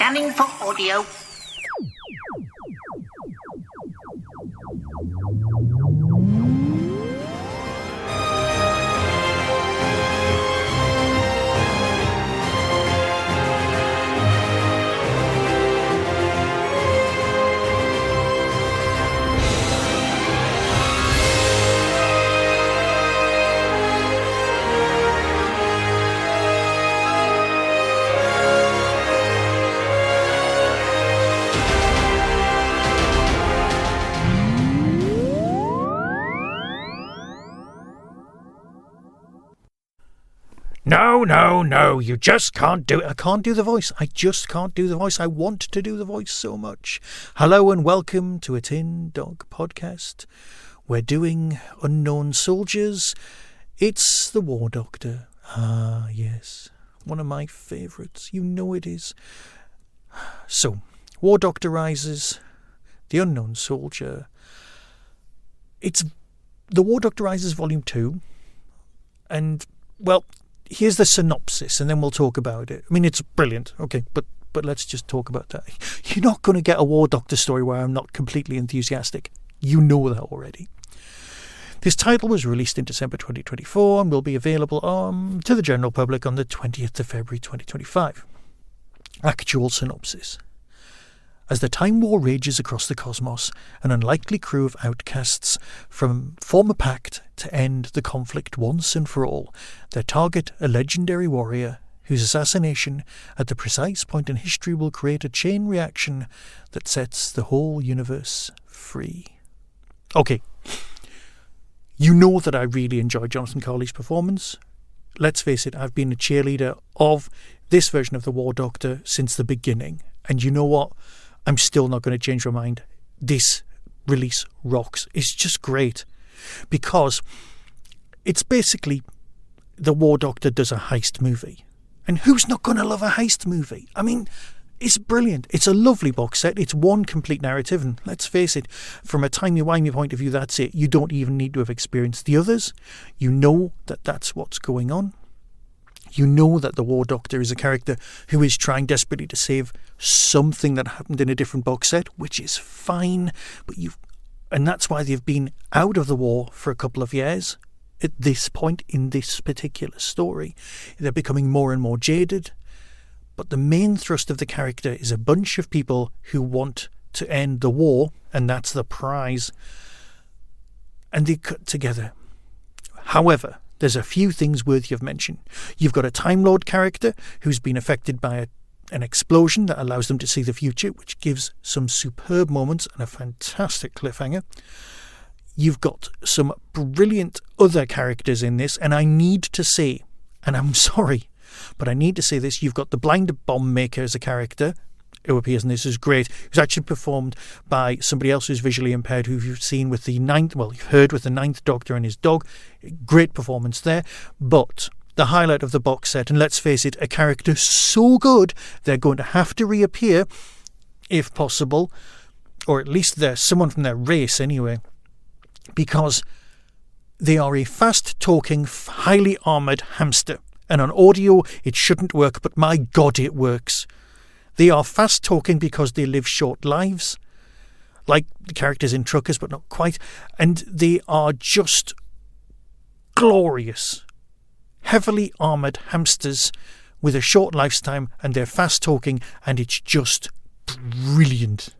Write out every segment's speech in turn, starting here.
Scanning for audio. No, you just can't do it. I can't do the voice. I just can't do the voice. I want to do the voice so much. Hello and welcome to a Tin Dog podcast. We're doing Unknown Soldiers. It's the War Doctor. Ah, yes. One of my favourites. You know it is. So, War Doctor Rises, The Unknown Soldier. It's The War Doctor Rises Volume 2. And, well, here's the synopsis, and then we'll talk about it. I mean, it's brilliant, okay, but let's just talk about that. You're not going to get a War Doctor story where I'm not completely enthusiastic. You know that already. This title was released in December 2024 and will be available to the general public on the 20th of February 2025. Actual synopsis. As the Time War rages across the cosmos, an unlikely crew of outcasts form a pact to end the conflict once and for all. Their target, a legendary warrior, whose assassination at the precise point in history will create a chain reaction that sets the whole universe free. Okay, you know that I really enjoyed Jonathan Carley's performance. Let's face it, I've been a cheerleader of this version of the War Doctor since the beginning. And you know what? I'm still not going to change my mind. This release rocks. It's just great. Because it's basically the War Doctor does a heist movie. And who's not going to love a heist movie? I mean, it's brilliant. It's a lovely box set. It's one complete narrative. And let's face it, from a timey-wimey point of view, that's it. You don't even need to have experienced the others. You know that that's what's going on. You know that the War Doctor is a character who is trying desperately to save something that happened in a different box set, which is fine. And that's why they've been out of the war for a couple of years. At this point in this particular story, they're becoming more and more jaded. But the main thrust of the character is a bunch of people who want to end the war, and that's the prize. And they cut together. However, there's a few things worthy of mention. You've got a Time Lord character who's been affected by an explosion that allows them to see the future, which gives some superb moments and a fantastic cliffhanger. You've got some brilliant other characters in this, and I need to say, and I'm sorry, but I need to say this, you've got the Blind Bomb Maker as a character who appears in this is great. Who's actually performed by somebody else who's visually impaired, who you've seen with you've heard with the Ninth Doctor and his dog. Great performance there. But the highlight of the box set, and let's face it, a character so good, they're going to have to reappear, if possible, or at least they're someone from their race anyway, because they are a fast-talking, highly armoured hamster. And on audio, it shouldn't work, but my God, it works. They are fast-talking because they live short lives, like the characters in Truckers, but not quite. And they are just glorious, heavily armoured hamsters with a short lifetime, and they're fast-talking, and it's just brilliant.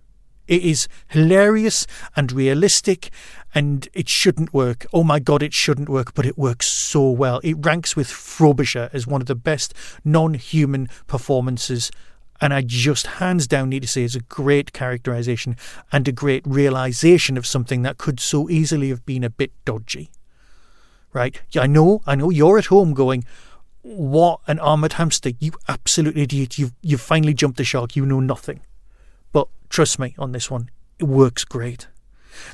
It is hilarious and realistic, and it shouldn't work. Oh my God, it shouldn't work, but it works so well. It ranks with Frobisher as one of the best non-human performances. And I just hands down need to say it's a great characterisation and a great realisation of something that could so easily have been a bit dodgy. Right? Yeah, I know you're at home going, what an armoured hamster, you absolute idiot, you've finally jumped the shark, you know nothing. But trust me on this one, it works great.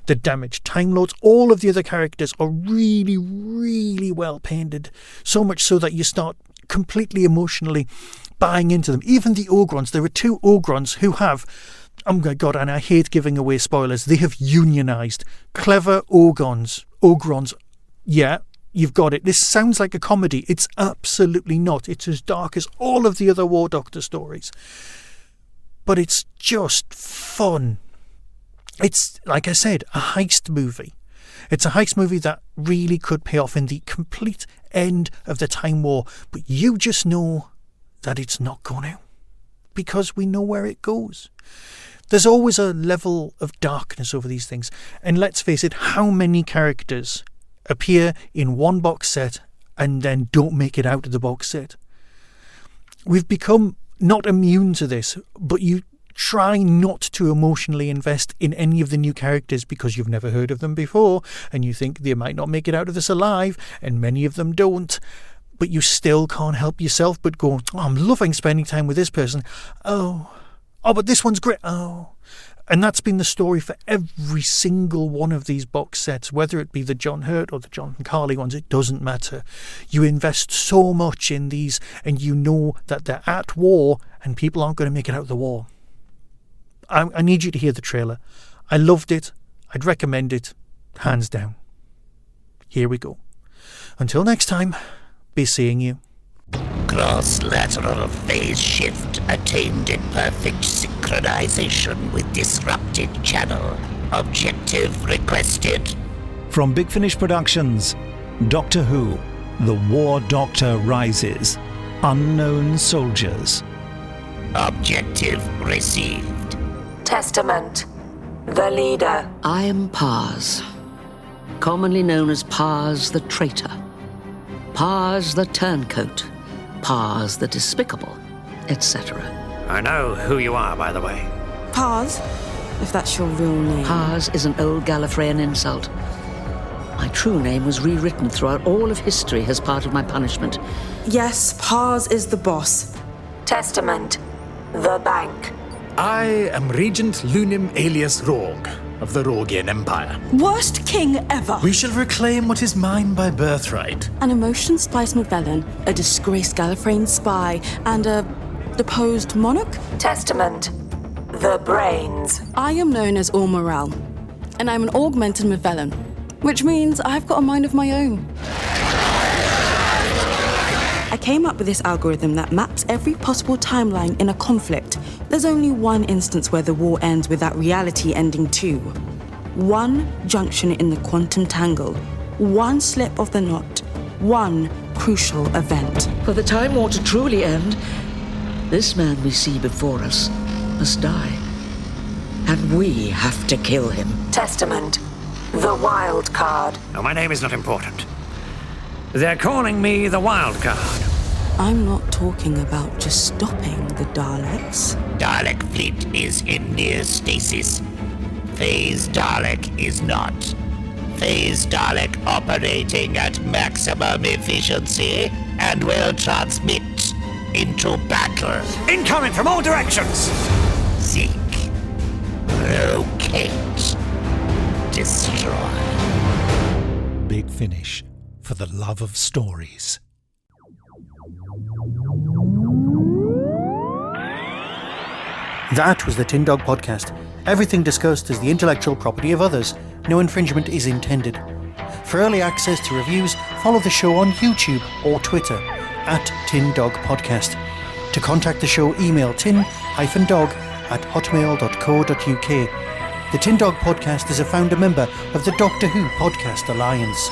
The damaged Time Lords, all of the other characters are really, really well painted. So much so that you start completely emotionally buying into them. Even the Ogrons, there are two Ogrons who have, oh my God, and I hate giving away spoilers, they have unionised. Clever Ogrons, yeah, you've got it. This sounds like a comedy. It's absolutely not. It's as dark as all of the other War Doctor stories. but it's just fun. It's, like I said, a heist movie. It's a heist movie that really could pay off in the complete end of the Time War, but you just know that it's not going to, because we know where it goes. There's always a level of darkness over these things, and let's face it, how many characters appear in one box set and then don't make it out of the box set? We've become not immune to this, but you try not to emotionally invest in any of the new characters because you've never heard of them before and you think they might not make it out of this alive, and many of them don't. But you still can't help yourself but go, oh, I'm loving spending time with this person. Oh, but this one's great. Oh. And that's been the story for every single one of these box sets, whether it be the John Hurt or the John Carley ones, it doesn't matter. You invest so much in these and you know that they're at war and people aren't going to make it out of the war. I need you to hear the trailer. I loved it. I'd recommend it, hands down. Here we go. Until next time, be seeing you. Cross-lateral phase shift attained in perfect synchronization with disrupted channel. Objective requested. From Big Finish Productions, Doctor Who, The War Doctor Rises, Unknown Soldiers. Objective received. Testament. The leader. I am Paz, commonly known as Paz the Traitor, Paz the Turncoat, Paz the Despicable, etc. I know who you are, by the way. Paz, if that's your real name. Paz is an old Gallifreyan insult. My true name was rewritten throughout all of history as part of my punishment. Yes, Paz is the boss. Testament. The bank. I am Regent Lunim alias Rogue of the Rogian Empire. Worst king ever. We shall reclaim what is mine by birthright. An emotion-spiced Magellan, a disgraced Gallifreyan spy, and a deposed monarch? Testament. The brains. I am known as All Morale, and I'm an augmented Magellan, which means I've got a mind of my own. I came up with this algorithm that maps every possible timeline in a conflict. There's only one instance where the war ends with that reality ending too. One junction in the quantum tangle. One slip of the knot. One crucial event. For the Time War to truly end, this man we see before us must die. And we have to kill him. Testament. The wild card. No, my name is not important. They're calling me the wild card. I'm not talking about just stopping the Daleks. Dalek fleet is in near stasis. Phase Dalek is not. Phase Dalek operating at maximum efficiency and will transmit into battle. Incoming from all directions! Seek, locate, destroy. Big Finish, for the love of stories. That was the Tin Dog Podcast. Everything discussed is the intellectual property of others. No infringement is intended. For early access to reviews, follow the show on YouTube or Twitter @Tin Dog Podcast. To contact the show, email tin-dog@hotmail.co.uk. The Tin Dog Podcast is a founder member of the Doctor Who Podcast Alliance.